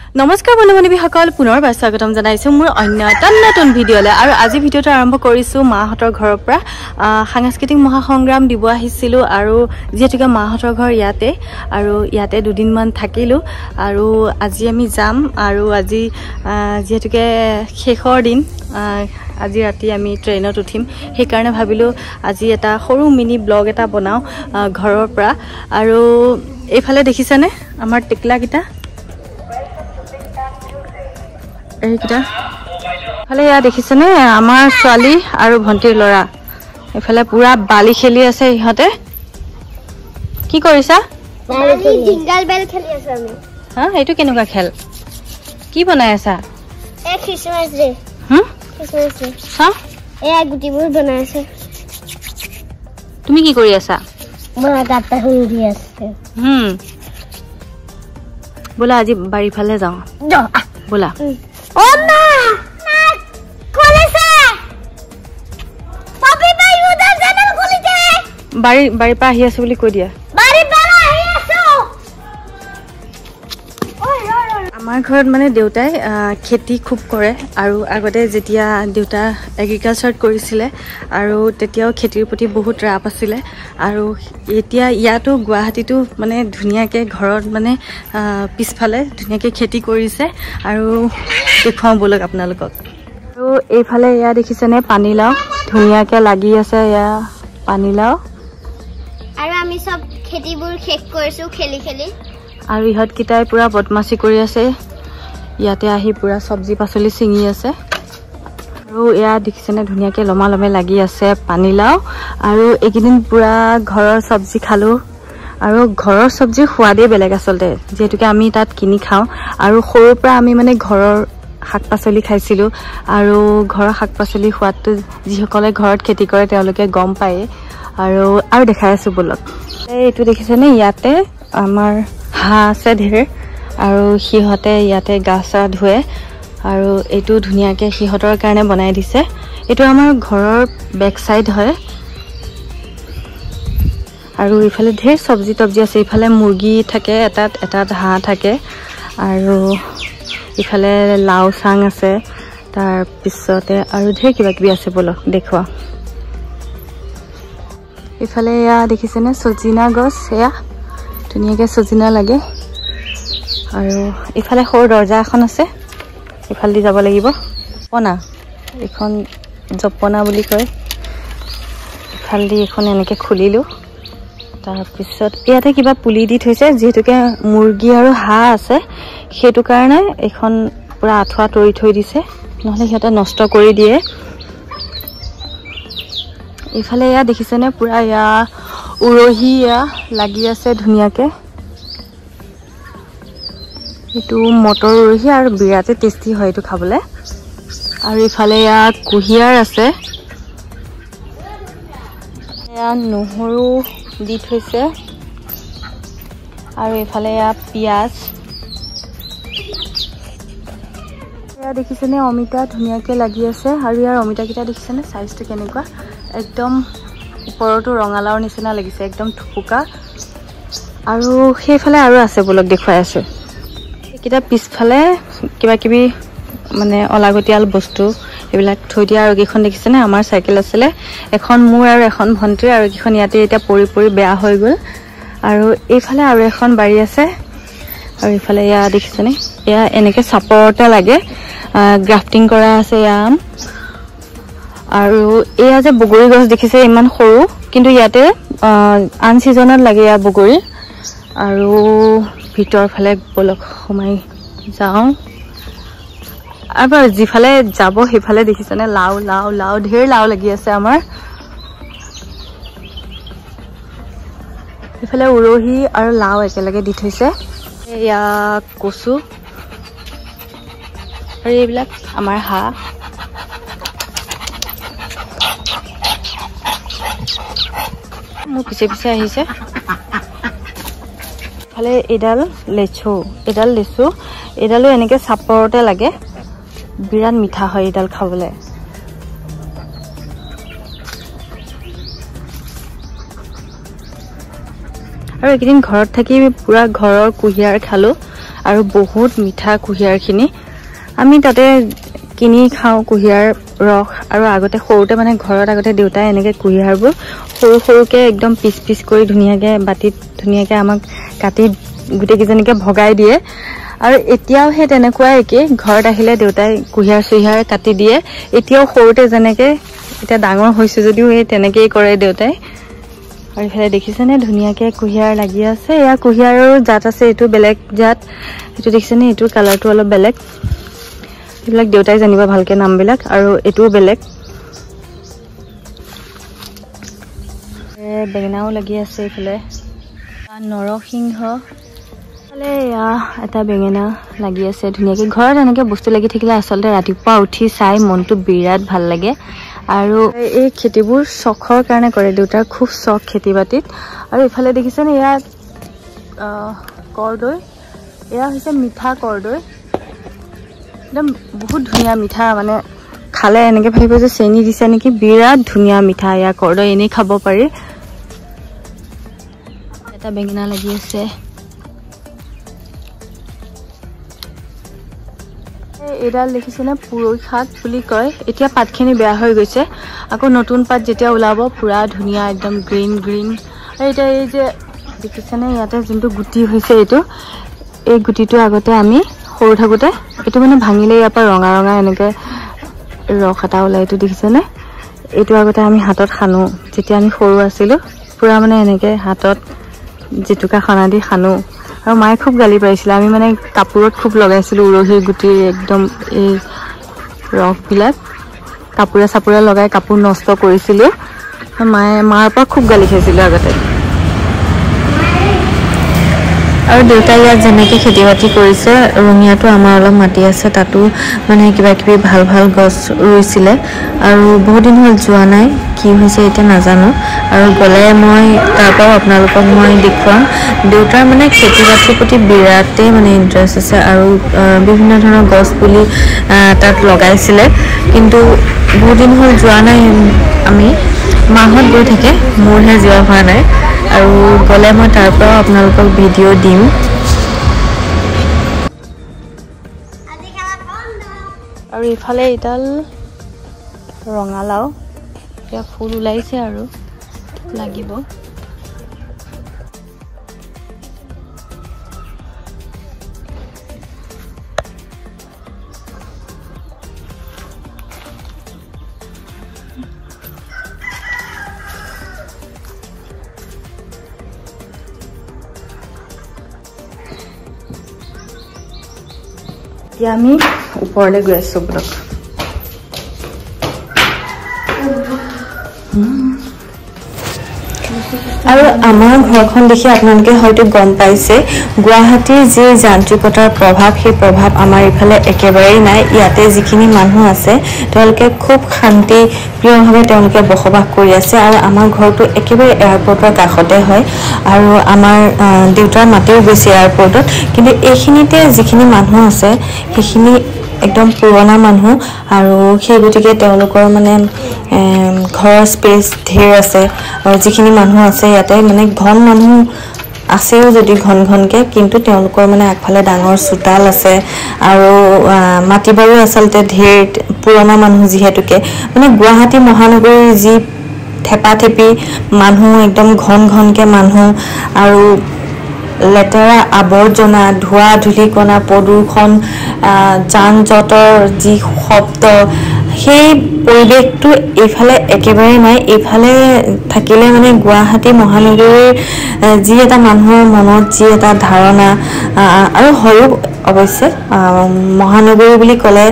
নমস্কাৰ বন্ধু-বান্ধৱীসকল পুনৰবাৰ স্বাগতম জনাইছো মোৰ অন্য এটা নতুন ভিডিঅ'লে আৰু আজি ভিডিঅ'টো আৰম্ভ কৰিছো মাহঁতৰ ঘৰৰ পৰা সাংস্কৃতিক মহাসংগ্ৰাম দিব আহিছিলো আৰু যেহেতুকে মাহঁতৰ ঘৰ ইয়াতে আৰু ইয়াতে দুদিনমান থাকিলো আৰু আজি আমি যাম আৰু আজি যেহেতুকে শেষৰ দিন আজি ৰাতি আমি ট্ৰেইনত উঠিম সেই কাৰণে ভাবিলো আজি এটা সৰু মিনি ব্লগ এটা বনাও ঘৰৰ পৰা আৰু এইফালে দেখিছানে আমাৰ টিকলা কিটা এইকিটা ফালে ইয়া দেখিছানে আমাৰ ছোৱালী আৰু ভন্টিৰ লৰা এফালে পুৰা বালি খেলি আছে ইহঁতে কি কৰিছা বালি জিংগল বেল খেলি আছে আমি হা এইটো কেনেকুৱা খেল কি বনাই আছা এক খ্ৰীষ্টমাছ ডে খ্ৰীষ্টমাছ ডে হা এয়া গুটিবোৰ বনাই আছে তুমি কি কৰি আছা মই গাটা শুই আছে বলা আজি বাড়ি ফালে যাও বলা ও মা কলেছে পাপি ভাই উদার চ্যানেল খুলিছে বাড়ি পা আহি আছে বুলি কৈ দিয়া বাড়ি পা আহি আছো আমাৰ ঘৰত মানে দেউতাই খেতি খুব কৰে আৰু আগতে যেতিয়া দেউতা এগ্ৰিকালচাৰত কৰিছিলে আৰু তেতিয়াও খেতিৰ প্ৰতি বহুত ৰাপ আছিলে আৰু এতিয়া ইয়াতো গুৱাহাটীতো মানে ধুনীয়াকৈ ঘৰত মানে পিছফালে ধুনীয়াকৈ খেতি কৰিছে আৰু দেখুৱাওঁ বলক আপোনালোকক আৰু এইফালে এয়া দেখিছেনে পানীলাও ধুনীয়াকৈ লাগি আছে এয়া পানীলাও আৰু আমি সব খেতিবোৰ শেষ কৰিছো খেলি খেলি আৰু ইহঁতকেইটাই পুৰা বদমাছি কৰি আছে ইয়াতে আহি পুৰা চব্জি পাচলি ছিঙি আছে আৰু এয়া দেখিছেনে ধুনীয়াকৈ লমালমে লাগি আছে পানীলাও আৰু এইকেইদিন পুৰা ঘৰৰ চব্জি খালোঁ আৰু ঘৰৰ চব্জিৰ সোৱাদেই বেলেগ আচলতে যিহেতুকে আমি তাত কিনি খাওঁ আৰু সৰুৰ পৰা আমি মানে ঘৰৰ শাক পাচলি খাইছিলোঁ আৰু ঘৰৰ শাক পাচলি সোৱাদটো যিসকলে ঘৰত খেতি কৰে তেওঁলোকে গম পায় আৰু দেখাই আছোঁ বলক এইটো দেখিছেনে ইয়াতে আমাৰ হাঁহ আছে ধেৰ আৰু সিহঁতে ইয়াতে গা চা ধুৱে আৰু এইটো ধুনীয়াকৈ সিহঁতৰ কাৰণে বনাই দিছে এইটো আমাৰ ঘৰৰ বেক চাইড হয় আৰু ইফালে ধেৰ চব্জি তব্জি আছে ইফালে মুৰ্গী থাকে এটাত হাঁহ থাকে আৰু ইফালে লাও চাং আছে তাৰপিছতে আৰু ধেৰ কিবা কিবি আছে বলক দেখুৱা ইফালে এয়া দেখিছেনে চজিনা গছ এয়া ধুনীয়াকৈ চজিনা লাগে আৰু ইফালে সৰু দৰ্জা এখন আছে ইফালেদি যাব লাগিব জপনা এইখন জপনা বুলি কয় ইফালেদি এখন এনেকৈ খুলিলোঁ তাৰপিছত ইয়াতে কিবা পুলি দি থৈছে যিহেতুকে মুৰ্গী আৰু হাঁহ আছে সেইটো কাৰণে এইখন পুৰা আঁঠুৱা তৰি থৈ দিছে নহ'লে সিহঁতে নষ্ট কৰি দিয়ে ইফালে এয়া দেখিছেনে পুৰা এয়া উৰহি এয়া লাগি আছে ধুনীয়াকৈ এইটো মটৰ উৰহি আৰু বিৰাটেই টেষ্টি হয় এইটো খাবলৈ আৰু ইফালে এয়া কুঁহিয়াৰ আছে এয়া নহৰু দি থৈছে আৰু ইফালে এয়া পিঁয়াজ এয়া দেখিছেনে অমিতা ধুনীয়াকৈ লাগি আছে আৰু ইয়াৰ অমিতাকেইটা দেখিছেনে চাইজটো কেনেকুৱা একদম ওপৰতো ৰঙালাওৰ নিচিনা লাগিছে একদম থুপুকা আৰু সেইফালে আৰু আছে বলক দেখুৱাই আছোঁ এইকেইটা পিছফালে কিবা কিবি মানে অলাগতিয়াল বস্তু এইবিলাক থৈ দিয়া আৰু কেইখন দেখিছেনে আমাৰ চাইকেল আছিলে এখন মোৰ আৰু এখন ভণ্টিৰ আৰু কেইখন ইয়াতে এতিয়া পৰি পৰি বেয়া হৈ গ'ল আৰু এইফালে আৰু এখন বাৰী আছে আৰু ইফালে এয়া দেখিছেনে এয়া এনেকৈ চাপৰতে লাগে গ্ৰাফটিং কৰা আছে এয়া আম আৰু এয়া যে বগৰী গছ দেখিছে ইমান সৰু কিন্তু ইয়াতে আন ছিজনত লাগে এয়া বগৰী আৰু ভিতৰ ফালে বলক সোমাই যাওঁ আৰু যিফালে যাব সেইফালে দেখিছেনে লাও ঢেৰ লাও লাগি আছে আমাৰ এইফালে উৰহি আৰু লাও একেলগে দি থৈছে এয়া কচু আৰু এইবিলাক আমাৰ হাঁহ মোৰ পিছে পিছে আহিছে ইফালে এডাল লেচু এডালো এনেকৈ চাপৰতে লাগে বিৰাট মিঠা হয় এডাল খাবলৈ আৰু এইকেইদিন ঘৰত থাকি পুৰা ঘৰৰ কুঁহিয়াৰ খালোঁ আৰু বহুত মিঠা কুঁহিয়াৰখিনি আমি তাতে কিনি খাওঁ কুঁহিয়াৰ ৰস আৰু আগতে সৰুতে মানে ঘৰত আগতে দেউতাই এনেকে কুঁহিয়াৰবোৰ সৰু সৰুকে একদম পিচ পিচ কৰি ধুনীয়াকে বাটিত ধুনীয়াকে আমাক কাটি গুটি কিজনীকে ভগাই দিয়ে আৰু এতিয়াও হে তেনেকুৱা একে ঘৰত আহিলে দেউতাই কুঁহিয়াৰ সুহিয়াৰ কাটি দিয়ে এতিয়াও সৰুতে যেনেকে এটা ডাঙৰ হৈছে যদিও এই তেনেকেই কৰে দেউতাই আৰু ইফালে দেখিছেনে ধুনীয়াকে কুঁহিয়াৰ লাগি আছে এয়া কুঁহিয়াৰৰ জাত আছে এইটো বেলেগ জাত এইটো দেখিছেনে এইটোৰ কালাৰটো অলপ বেলেগ এইবিলাক দেউতাই জানিব ভালকে নামবিলাক আৰু এইটোও বেলেগ বেঙেনাও লাগি আছে ইফালে নৰসিংহ এটা বেঙেনা লাগি আছে ধুনীয়াকে ঘৰত এনেকে বস্তু লাগি থাকিলে আচলতে ৰাতিপুৱা উঠি চাই মনটো বিৰাট ভাল লাগে আৰু এই খেতিবোৰ চখৰ কাৰণে কৰে দেউতাৰ খুব চখ খেতি বাতিত আৰু ইফালে দেখিছেনে ইয়াত কৰদৈ এয়া হৈছে মিঠা কৰদৈ একদম বহুত ধুনীয়া মিঠা মানে খালে এনেকে ভাবিব যে চেনি দিছে নেকি বিৰাট ধুনীয়া মিঠা এয়া কৰদৈ এনেই খাব পাৰি এটা বেঙেনা লাগি আছে এইডাল দেখিছেনে পুৰৈ শাক বুলি কয় এতিয়া পাতখিনি বেয়া হৈ গৈছে আকৌ নতুন পাত যেতিয়া ওলাব পুৰা ধুনীয়া একদম গ্ৰীণ গ্ৰীণ আৰু এতিয়া এই যে দেখিছেনে ইয়াতে যোনটো গুটি হৈছে এইটো এই গুটিটো আগতে আমি সৰু থাকোঁতে এইটো মানে ভাঙিলে ইয়াৰ পৰা ৰঙা ৰঙা এনেকৈ ৰস এটা ওলাই এইটো দেখিছেনে এইটো আগতে আমি হাতত সানো যেতিয়া আমি সৰু আছিলোঁ পুৰা মানে এনেকৈ হাতত জেতুকা খনা দি সানো আৰু মায়ে খুব গালি পাৰিছিলে আমি মানে কাপোৰত খুব লগাইছিলোঁ উৰহীৰ গুটিৰ একদম এই ৰসবিলাক কাপোৰে চাপোৰে লগাই কাপোৰ নষ্ট কৰিছিলোঁ মাৰ পৰা খুব গালি খাইছিলোঁ আগতে আৰু দেউতাই ইয়াত যেনেকৈ খেতি বাতি কৰিছে ৰঙিয়াটো আমাৰ অলপ মাটি আছে তাতো মানে কিবা কিবি ভাল ভাল গছ ৰুইছিলে আৰু বহুত দিন হ'ল যোৱা নাই কি হৈছে এতিয়া নাজানো আৰু গ'লে মই তাৰ পৰাও আপোনালোকক মই দেখুৱাম দেউতাৰ মানে খেতি বাতিৰ প্ৰতি বিৰাটেই মানে ইণ্টাৰেষ্ট আছে আৰু বিভিন্ন ধৰণৰ গছ পুলি তাত লগাইছিলে কিন্তু বহুত দিন হ'ল যোৱা নাই আমি মাহত গৈ থাকে মোৰহে যোৱা হোৱা নাই আৰু গ'লে মই তাৰ পৰাও আপোনালোকক ভিডিঅ' দিম আৰু ইফালে এডাল ৰঙালাও এতিয়া ফুল ওলাইছে আৰু লাগিব এতিয়া আমি ওপৰলৈ গৈ আছোঁ বোলক আৰু আমাৰ ঘৰখন দেখি আপোনালোকে হয়তো গম পাইছে গুৱাহাটীৰ যি যান্ত্ৰিকতাৰ প্ৰভাৱ সেই প্ৰভাৱ আমাৰ ইফালে একেবাৰেই নাই ইয়াতে যিখিনি মানুহ আছে তেওঁলোকে খুব শান্তি প্ৰিয়ভাৱে তেওঁলোকে বসবাস কৰি আছে আৰু আমাৰ ঘৰটো একেবাৰে এয়াৰপৰ্টৰ কাষতে হয় আৰু আমাৰ দেউতাৰ মাতিও গৈছে এয়াৰপৰ্টত কিন্তু এইখিনিতে যিখিনি মানুহ আছে সেইখিনি একদম পুৰণা মানুহ আৰু সেই গতিকে তেওঁলোকৰ মানে ঘৰৰ স্পেচ ঢেৰ আছে আৰু যিখিনি মানুহ আছে ইয়াতে মানে ঘন মানুহ আছেও যদি ঘন ঘনকে কিন্তু তেওঁলোকৰ মানে আগফালে ডাঙৰ চোতাল আছে আৰু মাটিবাৰো আচলতে ঢেৰ পুৰণা মানুহ যিহেতুকে মানে গুৱাহাটী মহানগৰীৰ যি থেপাথেপি মানুহ একদম ঘন ঘনকে মানুহ আৰু লেতেৰা আৱৰ্জনা ধোৱা ধূলিকণা প্ৰদূষণ যান জঁটৰ যি শব্দ সেই পৰিৱেশটো এইফালে একেবাৰে নাই এইফালে থাকিলে মানে গুৱাহাটী মহানগৰীৰ যি এটা মানুহৰ মনত যি এটা ধাৰণা আৰু হয়ো অৱশ্যে মহানগৰী বুলি ক'লে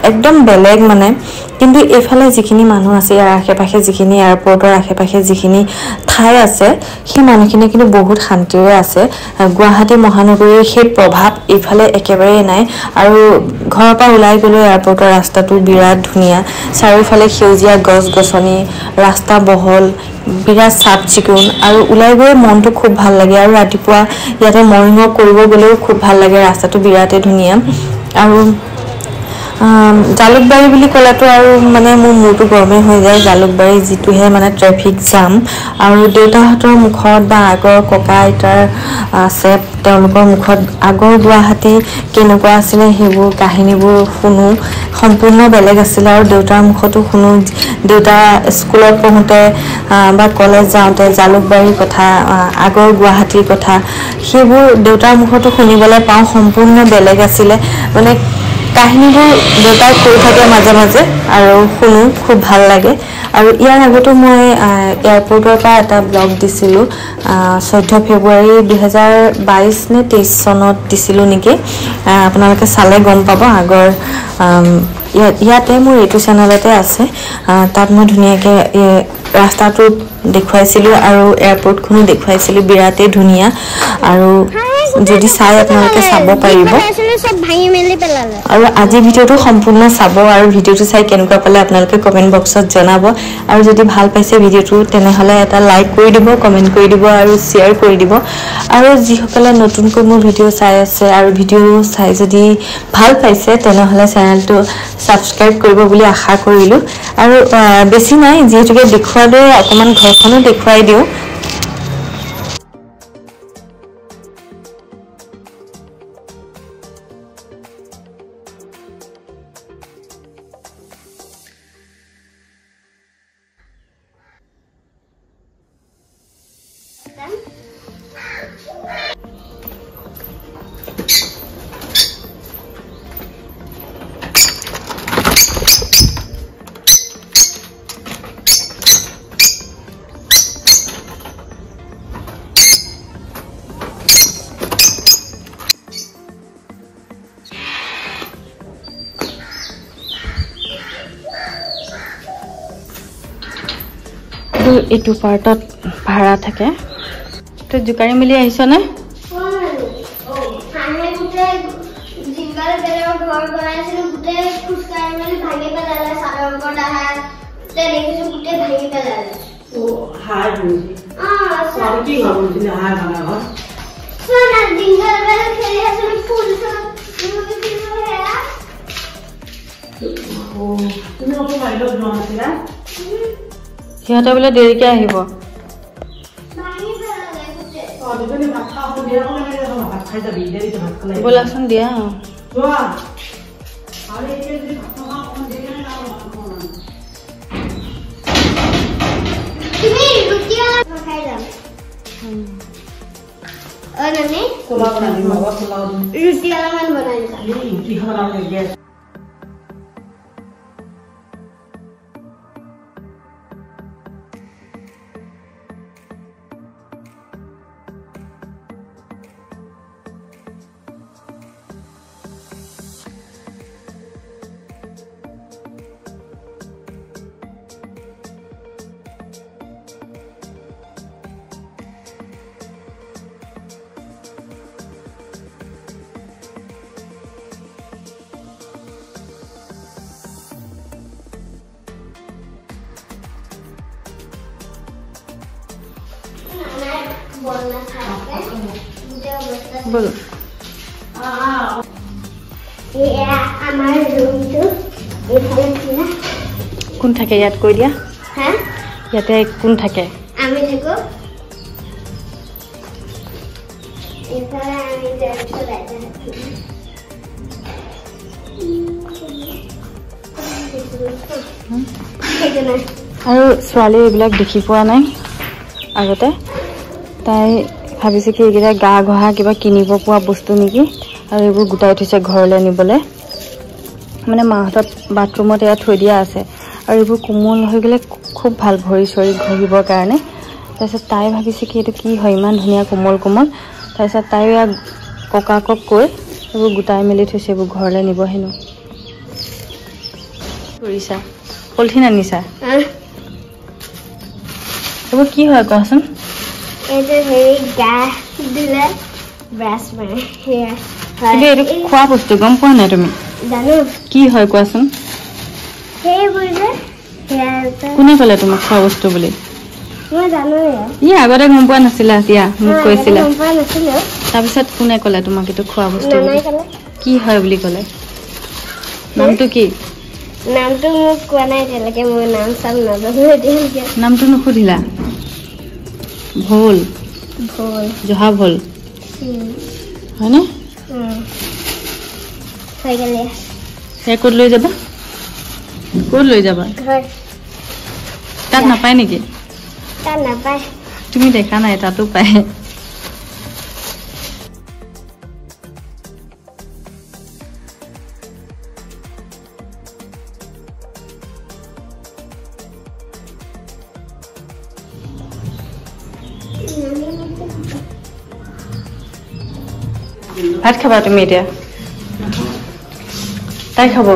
একদম বেলেগ মানে কিন্তু এইফালে যিখিনি মানুহ আছে ইয়াৰ আশে পাশে যিখিনি এয়াৰপৰ্টৰ আশে পাশে যিখিনি ঠাই আছে সেই মানুহখিনি কিন্তু বহুত শান্তিৰে আছে গুৱাহাটী মহানগৰীৰ সেই প্ৰভাৱ এইফালে একেবাৰে নাই আৰু ঘৰৰ পৰা ওলাই গ'লে এয়াৰপৰ্টৰ ৰাস্তাটো বিৰাট ধুনীয়া চাৰিওফালে সেউজীয়া গছ গছনি ৰাস্তা বহল বিৰাট চাফ চিকুণ আৰু ওলাই গৈ মনটো খুব ভাল লাগে আৰু ৰাতিপুৱা ইয়াতে মৰ্ণিং ৱাক কৰিব গ'লেও খুব ভাল লাগে ৰাস্তাটো বিৰাটেই ধুনীয়া আৰু জালুকবাৰী বুলি ক'লেতো আৰু মানে মোৰ মূৰটো গৰমে হৈ যায় জালুকবাৰী যিটোহে মানে ট্ৰেফিক জাম আৰু দেউতাহঁতৰ মুখত বা আগৰ ককা আইতাৰ আছে তেওঁলোকৰ মুখত আগৰ গুৱাহাটী কেনেকুৱা আছিলে সেইবোৰ কাহিনীবোৰ শুনো সম্পূৰ্ণ বেলেগ আছিলে আৰু দেউতাৰ মুখতো শুনো দেউতা স্কুলত পঢ়োতে বা কলেজ যাওঁতে জালুকবাৰীৰ কথা আগৰ গুৱাহাটীৰ কথা সেইবোৰ দেউতাৰ মুখতো শুনিবলৈ পাওঁ সম্পূৰ্ণ বেলেগ আছিলে মানে কাহিনীবোৰ দেউতাই কৈ থাকে মাজে মাজে আৰু শুনো খুব ভাল লাগে আৰু ইয়াৰ আগতো মই এয়াৰপৰ্টৰ পৰা এটা ব্লগ দিছিলোঁ 14 ফেব্ৰুৱাৰী 2022 নে 23 চনত দিছিলোঁ নেকি আপোনালোকে চালে গম পাব আগৰ ইয়াতে মোৰ এইটো চেনেলতে আছে তাত মই ধুনীয়াকৈ ৰাস্তাটো দেখুৱাইছিলোঁ আৰু এয়াৰপৰ্টখনো দেখুৱাইছিলোঁ বিৰাটেই ধুনীয়া আৰু যদি চাই আপোনালোকে চাব পাৰিব আৰু আজি ভিডিঅ'টো সম্পূৰ্ণ চাব আৰু ভিডিঅ'টো চাই কেনেকুৱা পালে আপোনালোকে কমেণ্ট বক্সত জনাব আৰু যদি ভাল পাইছে ভিডিঅ'টো তেনেহ'লে এটা লাইক কৰি দিব কমেণ্ট কৰি দিব আৰু শ্বেয়াৰ কৰি দিব আৰু যিসকলে নতুনকৈ মোৰ ভিডিঅ' চাই আছে আৰু ভিডিঅ' চাই যদি ভাল পাইছে তেনেহ'লে চেনেলটো ছাবস্ক্ৰাইব কৰিব বুলি আশা কৰিলোঁ আৰু বেছি নাই যিহেতুকে দেখুৱালৈ অকণমান ঘৰখনো দেখুৱাই দিওঁ এইটো পাৰ্টত ভাড়া থাকে তো জুকাৰি মিলি আহিছ নে সিহঁতে বোলে দেৰিকে আহিব বোলাচোন দিয়া बोलो কোন থাকে ইয়াত কৈ দিয়া ইয়াতে কোন থাকে আমি থাকো এখানে আমি যাচ্ছি আৰু ছোৱালী এইবিলাক দেখি পোৱা নাই আগতে তাই ভাবিছে কি এইকেইটা গা ঘহা কিবা কিনিব পোৱা বস্তু নেকি আৰু এইবোৰ গোটাই থৈছে ঘৰলৈ নিবলৈ মানে মাহঁতৰ বাথৰুমত এয়া থৈ দিয়া আছে আৰু এইবোৰ কোমল হৈ গ'লে খুব ভাল ভৰি চৰি ঘঁহিবৰ কাৰণে তাৰপিছত তাই ভাবিছে কি এইটো কি হয় ইমান ধুনীয়া কোমল কোমল তাৰপিছত তাই ককাকক কৈ এইবোৰ গোটাই মেলি থৈছে এইবোৰ ঘৰলৈ নিব হেনো কৰিছা পলিথিন আনিছা এইবোৰ কি হয় কোৱাচোন এইটো হেৰি গা দিলে ব্ৰাছ মাৰে কিন্তু এইটো খোৱা বস্তু গম পোৱা নাই তুমি জানো কি হয় কোৱাচোন সেইবোৰ যে কোনে ক'লে তোমাক খোৱা বস্তু বুলি মই জানো ই আগতে গম পোৱা নাছিলা এতিয়া মোক কৈছিলা গম পোৱা নাছিলো তাৰপিছত কোনে ক'লে তোমাক এইটো খোৱা বস্তু কি হয় বুলি ক'লে নামটো কি নামটো মোক কোৱা নাই এতিয়ালৈকে মই নাম চাম নাজানো এতিয়ালৈকে নামটো নুসুধিলা ভুল ভুল জহা ভুল হয়নে ক'ত লৈ যাবা ক'ত লৈ যাবা তাত নাপায় নেকি তাত নাপায় তুমি দেখা নাই তাতো পায় ভাত খাবা তুমি এতিয়া তাই খাব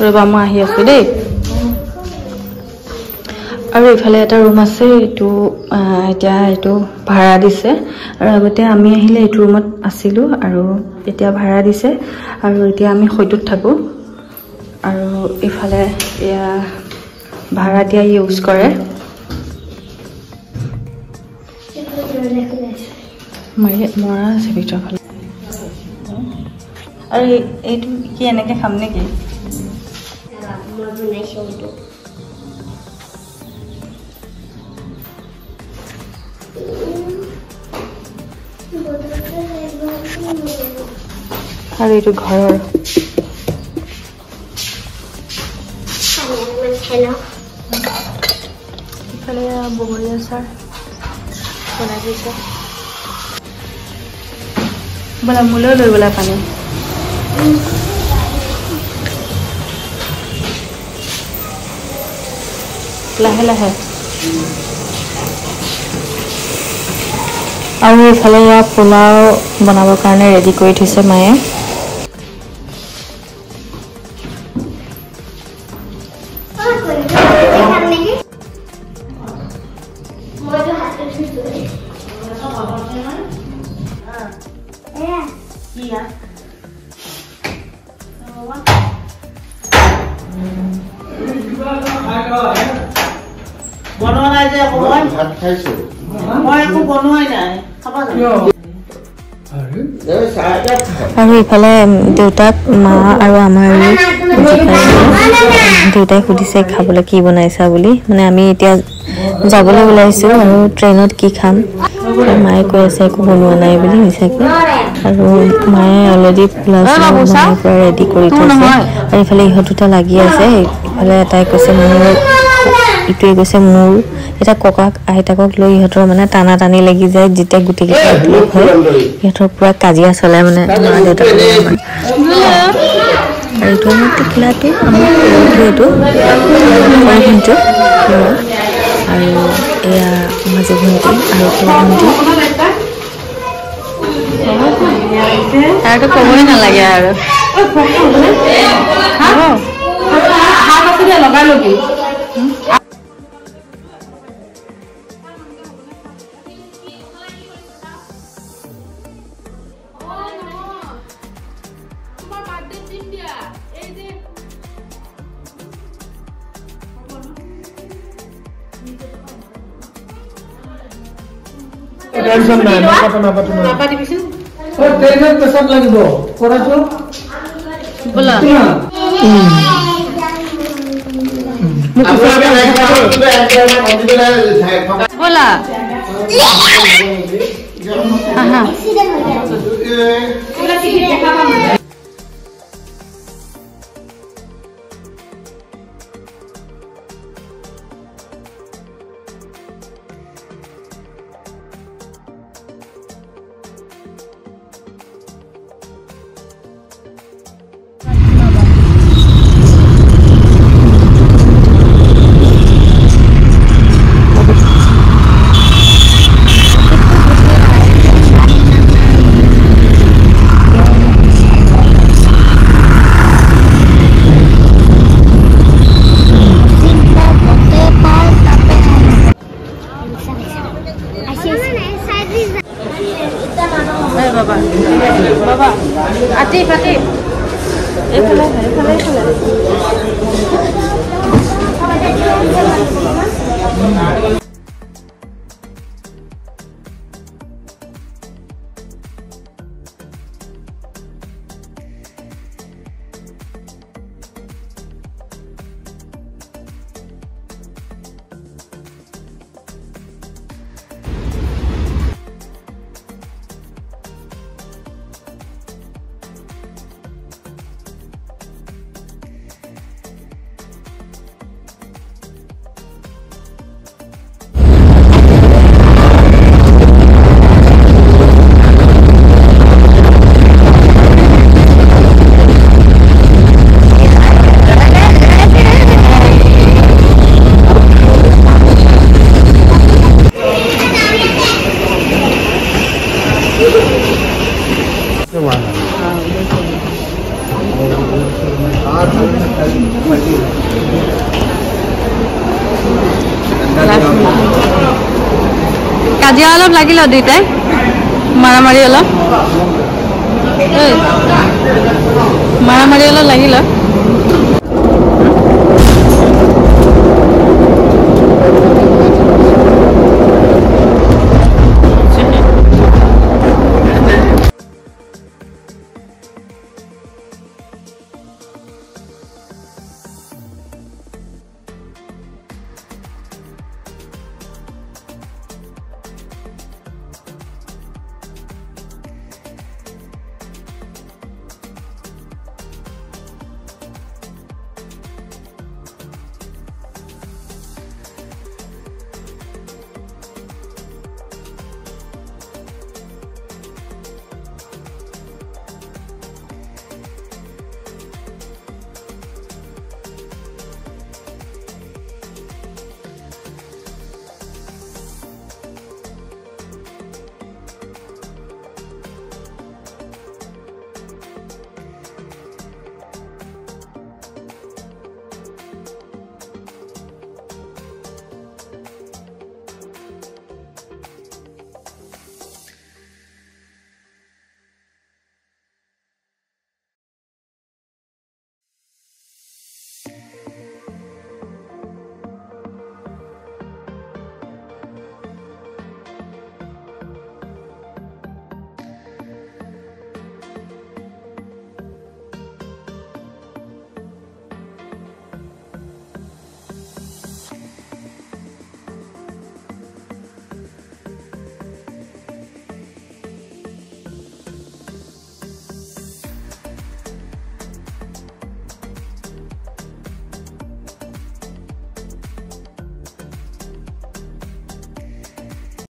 ৰবা মই আহি আছো দেই আৰু ইফালে এটা ৰুম আছে এইটো এতিয়া এইটো ভাড়া দিছে আৰু আগতে আমি আহিলে এইটো ৰুমত আছিলোঁ আৰু এতিয়া ভাড়া দিছে আৰু এতিয়া আমি হয়টোত থাকোঁ আৰু ইফালে এয়া ভাড়া দিয়া ইউজ কৰে মৰা আছে ভিতৰ ফালে আৰু এইটো কি এনেকৈ খাম নেকি আৰু এইটো ঘৰৰ ইফালে বগৰী আচাৰ বনাই দিছে বোলা মোলৈও লৈ বোলা পানী লাহে লাহে আৰু এইফালে ইয়াৰ পোলাও বনাবৰ কাৰণে ৰেডি কৰি থৈছে মায়ে আৰু ইফালে দেউতাক মা আৰু আমাৰ দেউতাই সুধিছে খাবলৈ কি বনাইছা বুলি মানে আমি এতিয়া যাবলৈ ওলাইছোঁ আৰু ট্ৰেইনত কি খাম মায়ে কৈ আছে একো বনোৱা নাই বুলি মিছাকৈ আৰু মায়ে অলৰেডি পোলাও চোলাও বনাই পৰা ৰেডি কৰি থৈছে আৰু ইফালে ইহঁত দুটা লাগি আছে ইফালে এটাই কৈছে মোৰ ইটোৱে কৈছে মোৰ এটা ককাক আইতাকক লৈ ইহঁতৰ মানে টানা টানি লাগি যায় যেতিয়া গোটেইকেইটা লগ হয় ইহঁতৰ পুৰা কাজিয়া চলে মানে মা দেউতাক আৰু এইটো আমাৰ টিকলাটো আমাৰ এইটো ভণ্টি আৰু এয়া মাজু ভণ্টি আৰু সৰু ভণ্টি আৰুতো ক'বই নালাগে আৰু লগাই ল'বি টেনশন নাই না পাতিবিছো ও ট্ৰেনেৰ পেছাত লাগিব কৰাটো বলা বলা বাবা আতিফ আতিফ এইফালে এইফালে এইফালে কাজিয়া অলপ লাগিল দুইটাই মারামারি অলপ লাগিল